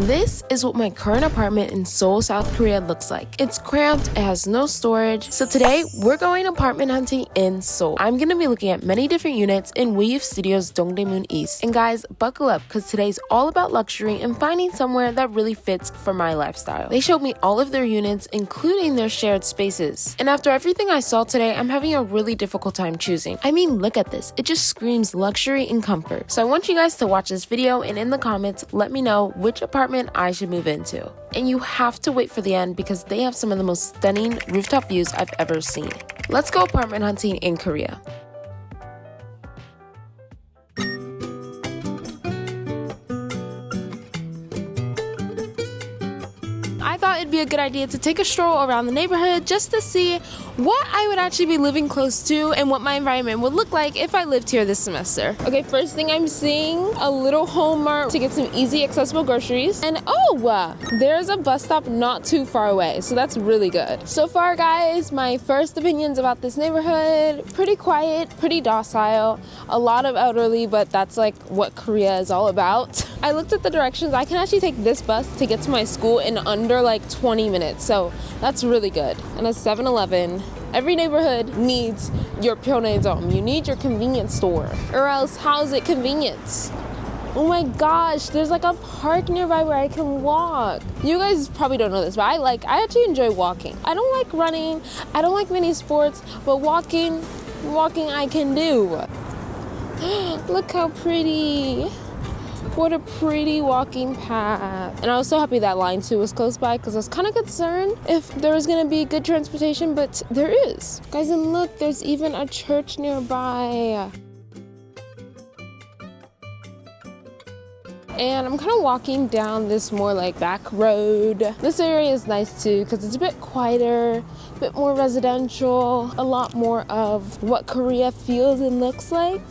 This is what my current apartment in Seoul, South Korea looks like. It's cramped, it has no storage. So today, we're going apartment hunting in Seoul. I'm gonna be looking at many different units in Weave Studios Dongdaemun East. And guys, buckle up, because today's all about luxury and finding somewhere that really fits for my lifestyle. They showed me all of their units, including their shared spaces. And after everything I saw today, I'm having a really difficult time choosing. I mean, look at this. It just screams luxury and comfort. So I want you guys to watch this video and in the comments, let me know which apartment I should move into. And you have to wait for the end because they have some of the most stunning rooftop views I've ever seen. Let's go apartment hunting in Korea. I thought it'd be a good idea to take a stroll around the neighborhood just to see what I would actually be living close to and what my environment would look like if I lived here this semester. Okay, first thing I'm seeing, a little home mart to get some easy accessible groceries. And there's a bus stop not too far away, so that's really good. So far, guys, my first opinions about this neighborhood, pretty quiet, pretty docile, a lot of elderly, but that's like what Korea is all about. I looked at the directions. I can actually take this bus to get to my school in under like 20 minutes, so that's really good. And a 7-Eleven. Every neighborhood needs your pyeonejjeom. You need your convenience store, or else how's it convenience? Oh my gosh, there's like a park nearby where I can walk. You guys probably don't know this, but I actually enjoy walking. I don't like running, I don't like many sports, but walking I can do. Look how pretty. What a pretty walking path. And I was so happy that line 2 was close by because I was kind of concerned if there was going to be good transportation, but there is. Guys, and look, there's even a church nearby. And I'm kind of walking down this more like back road. This area is nice too because it's a bit quieter, a bit more residential, a lot more of what Korea feels and looks like.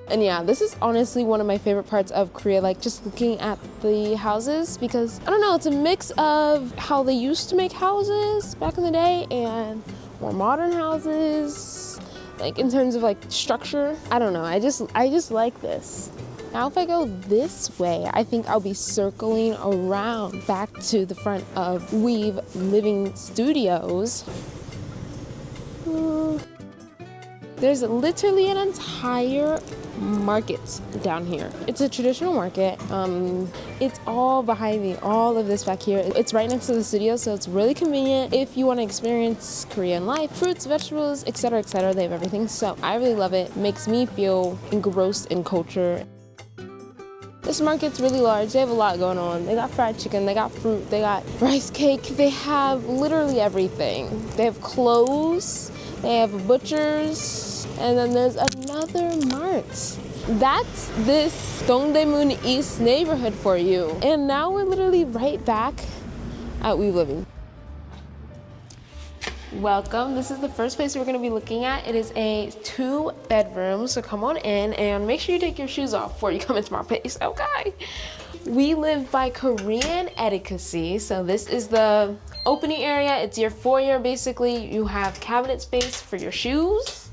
And yeah, this is honestly one of my favorite parts of Korea, like just looking at the houses, because I don't know, it's a mix of how they used to make houses back in the day and more modern houses, like in terms of like structure. I don't know, I just like this. Now if I go this way, I think I'll be circling around back to the front of Weave Living Studios. There's literally an entire market down here. It's a traditional market. It's all behind me, all of this back here. It's right next to the studio, so it's really convenient if you want to experience Korean life, fruits, vegetables, etc., etc. They have everything, so I really love it. Makes me feel engrossed in culture. This market's really large. They have a lot going on. They got fried chicken, they got fruit, they got rice cake. They have literally everything. They have clothes, they have butchers, and then there's another mart. That's this Dongdaemun East neighborhood for you. And now we're literally right back at Weave Living. Welcome. This is the first place we're going to be looking at. It is a 2-bedroom, so come on in and make sure you take your shoes off before you come into my place, okay? We live by Korean ethnicity, so this is the opening area. It's your foyer, basically. You have cabinet space for your shoes,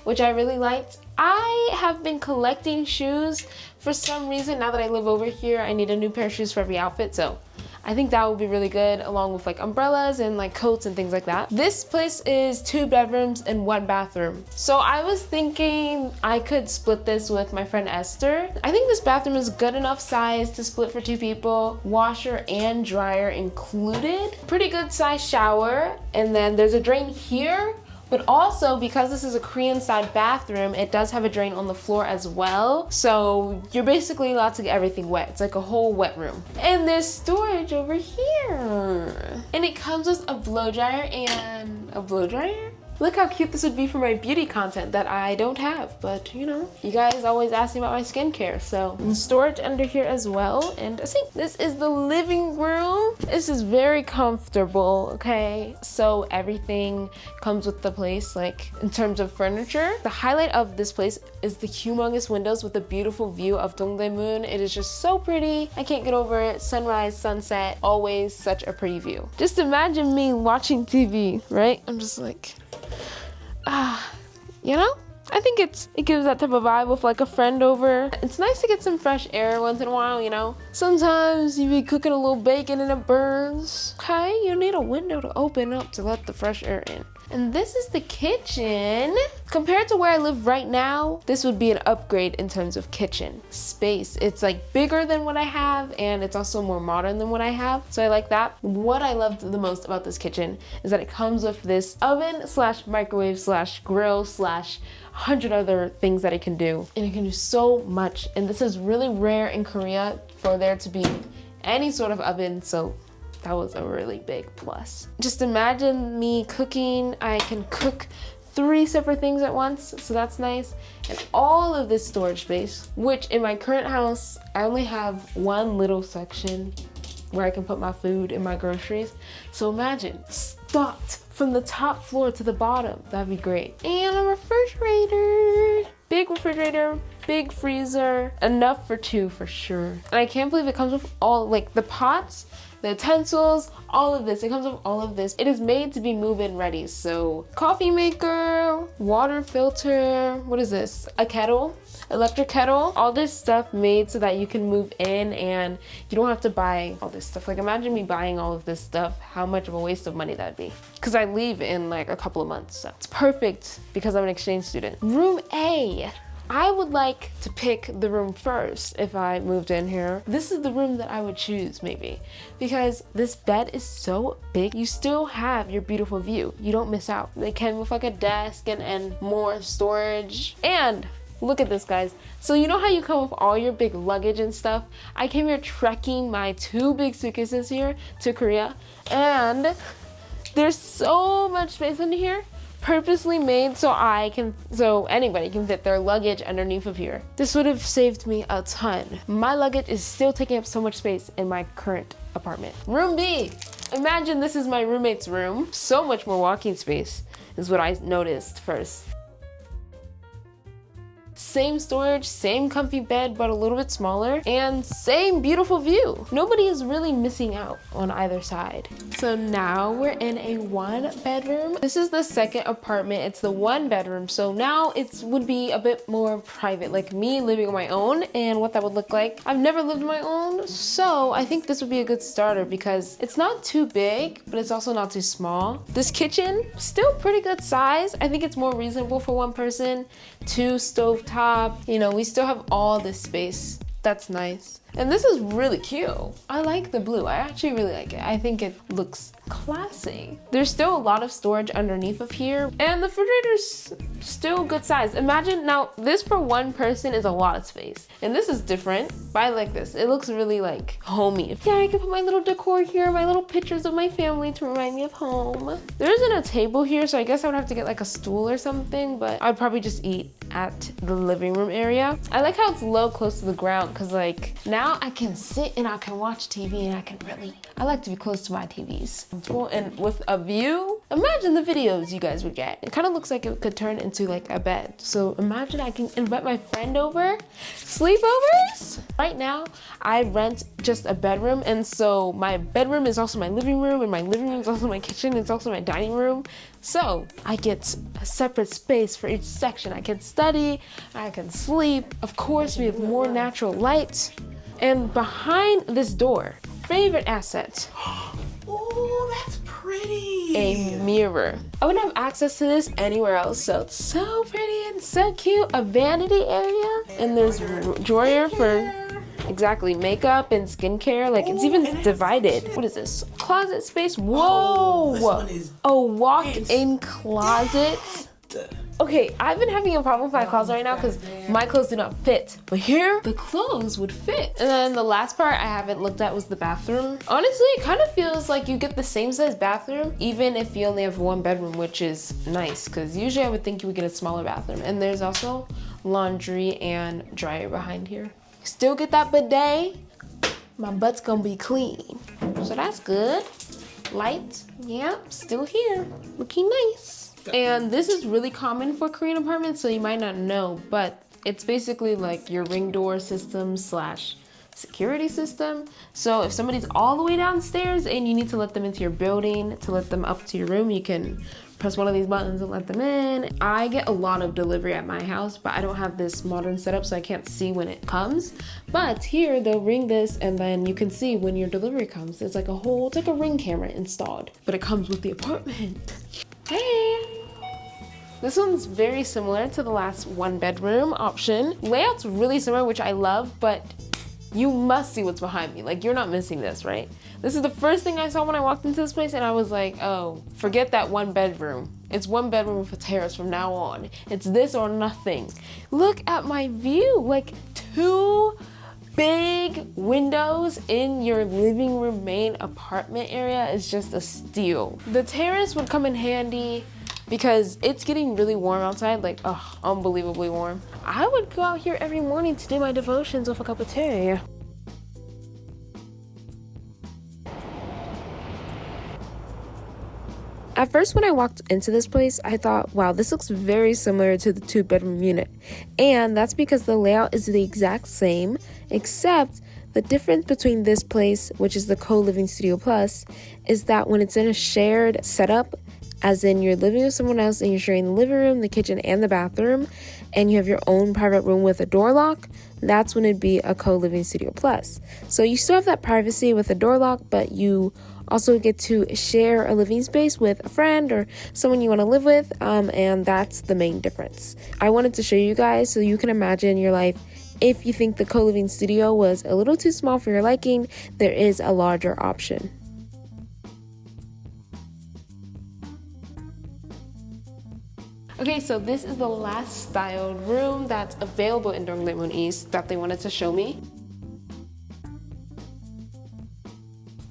which I really liked. I have been collecting shoes for some reason. Now that I live over here, I need a new pair of shoes for every outfit, so I think that would be really good, along with like umbrellas and like coats and things like that. This place is 2 bedrooms and 1 bathroom. So I was thinking I could split this with my friend Esther. I think this bathroom is good enough size to split for 2 people. Washer and dryer included. Pretty good size shower. And then there's a drain here. But also, because this is a Korean style bathroom, it does have a drain on the floor as well. So you're basically allowed to get everything wet. It's like a whole wet room. And there's storage over here. And it comes with a blow dryer and a blow dryer. Look how cute this would be for my beauty content that I don't have, but you know, you guys always ask me about my skincare, so storage under here as well. And I think this is the living room. This is very comfortable, okay? So everything comes with the place, like in terms of furniture. The highlight of this place is the humongous windows with a beautiful view of Dongdaemun. It is just so pretty. I can't get over it. Sunrise, sunset, always such a pretty view. Just imagine me watching TV, right? I'm just like, you know? I think it gives that type of vibe with like a friend over. It's nice to get some fresh air once in a while, you know? Sometimes you be cooking a little bacon and it burns. Okay, you need a window to open up to let the fresh air in. And this is the kitchen. Compared to where I live right now, this would be an upgrade in terms of kitchen space. It's like bigger than what I have, and it's also more modern than what I have. So I like that. What I loved the most about this kitchen is that it comes with this oven slash microwave slash grill slash 100 other things that it can do. And it can do so much. And this is really rare in Korea for there to be any sort of oven. So that was a really big plus. Just imagine me cooking. I can cook 3 separate things at once, so that's nice. And all of this storage space, which in my current house, I only have one little section where I can put my food and my groceries. So imagine, stocked from the top floor to the bottom. That'd be great. And a refrigerator. Big refrigerator, big freezer, enough for 2 for sure. And I can't believe it comes with all, like the pots, the utensils, all of this. It comes with all of this. It is made to be move-in ready. So coffee maker, water filter, what is this? A kettle, electric kettle, all this stuff made so that you can move in and you don't have to buy all this stuff. Like imagine me buying all of this stuff, how much of a waste of money that'd be. Cause I leave in like a couple of months. So it's perfect because I'm an exchange student. Room A. I would like to pick the room first if I moved in here. This is the room that I would choose maybe because this bed is so big. You still have your beautiful view. You don't miss out. They came with like a desk and more storage. And look at this, guys. So you know how you come with all your big luggage and stuff? I came here trekking my 2 big suitcases here to Korea and there's so much space in here. Purposely made so anybody can fit their luggage underneath of here. This would have saved me a ton. My luggage is still taking up so much space in my current apartment. Room B. Imagine this is my roommate's room. So much more walking space is what I noticed first. Same storage, same comfy bed, but a little bit smaller, and same beautiful view. Nobody is really missing out on either side. So now we're in a 1 bedroom. This is the second apartment. It's the 1 bedroom. So now it would be a bit more private, like me living on my own and what that would look like. I've never lived on my own, so I think this would be a good starter because it's not too big, but it's also not too small. This kitchen, still pretty good size. I think it's more reasonable for 1 person. 2 stovetop, you know, we still have all this space. That's nice. And this is really cute. I like the blue. I actually really like it. I think it looks classy. There's still a lot of storage underneath of here, and the refrigerator's still good size. Imagine now, this for 1 person is a lot of space. And this is different, but I like this. It looks really like homey. Yeah, I can put my little decor here, my little pictures of my family to remind me of home. There isn't a table here, so I guess I would have to get like a stool or something, but I'd probably just eat at the living room area. I like how it's low, close to the ground, because like now I can sit and I can watch TV and I like to be close to my TVs. And with a view, imagine the videos you guys would get. It kind of looks like it could turn into like a bed. So imagine I can invite my friend over, sleepovers. Right now, I rent just a bedroom, and so my bedroom is also my living room, and my living room is also my kitchen, it's also my dining room. So I get a separate space for each section. I can study, I can sleep. Of course, we have more natural light. And behind this door, favorite asset. Oh, that's pretty. A mirror. I wouldn't have access to this anywhere else, so it's so pretty and so cute. A vanity area, and there's a drawer for exactly makeup and skincare. Like it's even divided. What is this? Closet space. Whoa! This one is a walk-in closet. Okay, I've been having a problem with my closet right now because my clothes do not fit. But here, the clothes would fit. And then the last part I haven't looked at was the bathroom. Honestly, it kind of feels like you get the same size bathroom, even if you only have 1 bedroom, which is nice, because usually I would think you would get a smaller bathroom. And there's also laundry and dryer behind here. Still get that bidet. My butt's gonna be clean. So that's good. Light, yeah, still here, looking nice. And this is really common for Korean apartments, so you might not know, but it's basically like your ring door system slash security system. So if somebody's all the way downstairs and you need to let them into your building, to let them up to your room, you can press one of these buttons and let them in. I get a lot of delivery at my house, but I don't have this modern setup, so I can't see when it comes. But here they'll ring this and then you can see when your delivery comes. It's like it's like a Ring camera installed, but it comes with the apartment. Hey! This one's very similar to the last 1-bedroom option. Layout's really similar, which I love, but you must see what's behind me. Like, you're not missing this, right? This is the first thing I saw when I walked into this place, and I was like, oh, forget that 1-bedroom. It's 1 bedroom with a terrace from now on. It's this or nothing. Look at my view, like 2 big windows in your living room main apartment area is just a steal. The terrace would come in handy because it's getting really warm outside, like, unbelievably warm. I would go out here every morning to do my devotions with a cup of tea. At first, when I walked into this place, I thought, wow, this looks very similar to the 2-bedroom unit. And that's because the layout is the exact same, except the difference between this place, which is the co-living studio plus, is that when it's in a shared setup, as in you're living with someone else and you're sharing the living room, the kitchen, and the bathroom, and you have your own private room with a door lock, that's when it'd be a co-living studio plus. So you still have that privacy with a door lock, but you also get to share a living space with a friend or someone you want to live with, and that's the main difference. I wanted to show you guys so you can imagine your life. If you think the co-living studio was a little too small for your liking, there is a larger option. Okay, so this is the last styled room that's available in Dongdaemun East that they wanted to show me.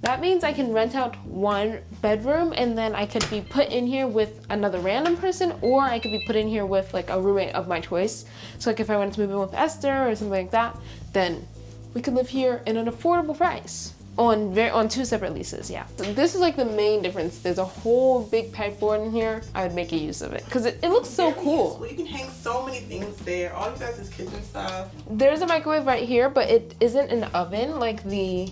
That means I can rent out 1 bedroom and then I could be put in here with another random person, or I could be put in here with like a roommate of my choice. So like if I wanted to move in with Esther or something like that, then we could live here in an affordable price. On 2 separate leases, yeah. So this is like the main difference. There's a whole big pegboard in here. I would make a use of it because it looks so cool. You can hang so many things there. All you guys is kitchen stuff. There's a microwave right here, but it isn't an oven like the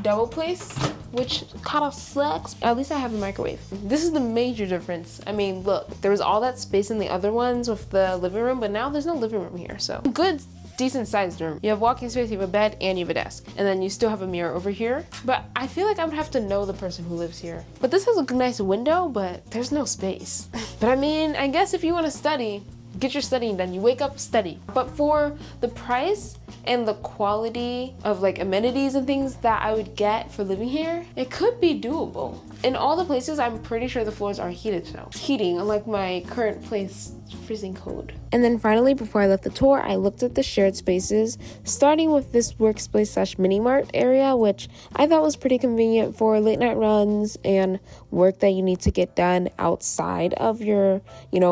double place, which kind of sucks. At least I have a microwave. This is the major difference. I mean, look, there was all that space in the other ones with the living room, but now there's no living room here. So good, decent sized room. You have walking space, you have a bed, and you have a desk. And then you still have a mirror over here. But I feel like I would have to know the person who lives here. But this has a nice window, but there's no space. But I mean, I guess if you want to study, get your studying done. You wake up, study. But for the price and the quality of like amenities and things that I would get for living here, it could be doable. In all the places, I'm pretty sure the floors are heated now. Heating, unlike my current place, it's freezing cold. And then finally, before I left the tour, I looked at the shared spaces, starting with this workspace slash mini mart area, which I thought was pretty convenient for late night runs and work that you need to get done outside of your,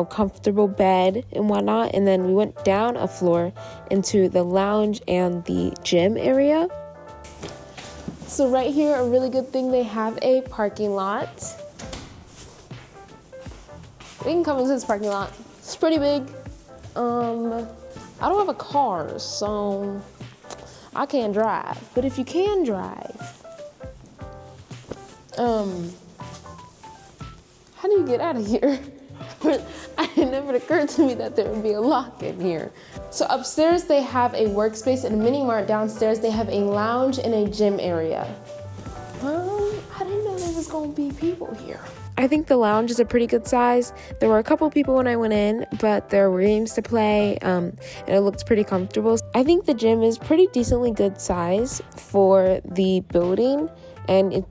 comfortable bed and whatnot. And then we went down a floor into the lounge and the gym area. So right here, a really good thing, they have a parking lot. We can come into this parking lot. It's pretty big. I don't have a car, so I can't drive. But if you can drive, how do you get out of here? It never occurred to me that there would be a lock in here. So upstairs they have a workspace and a mini mart. Downstairs they have a lounge and a gym area. I didn't know there was gonna be people here. I think the lounge is a pretty good size. There were a couple people when I went in, but there were games to play, and it looked pretty comfortable. I think the gym is pretty decently good size for the building, and it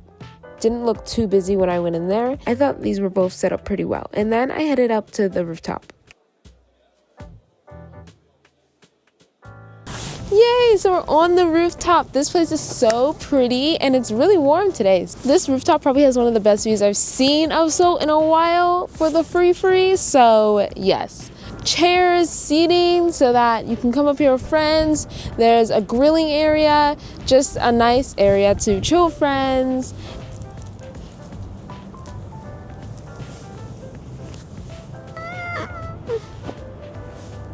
didn't look too busy when I went in there. I thought these were both set up pretty well. And then I headed up to the rooftop. Yay, so we're on the rooftop. This place is so pretty and it's really warm today. This rooftop probably has one of the best views I've seen of Seoul in a while for the free. So yes, chairs, seating so that you can come up here with friends. There's a grilling area, just a nice area to chill with friends.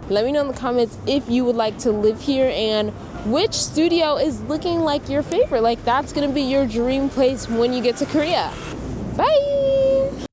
Let me know in the comments if you would like to live here and which studio is looking like your favorite. Like that's gonna be your dream place when you get to Korea. Bye!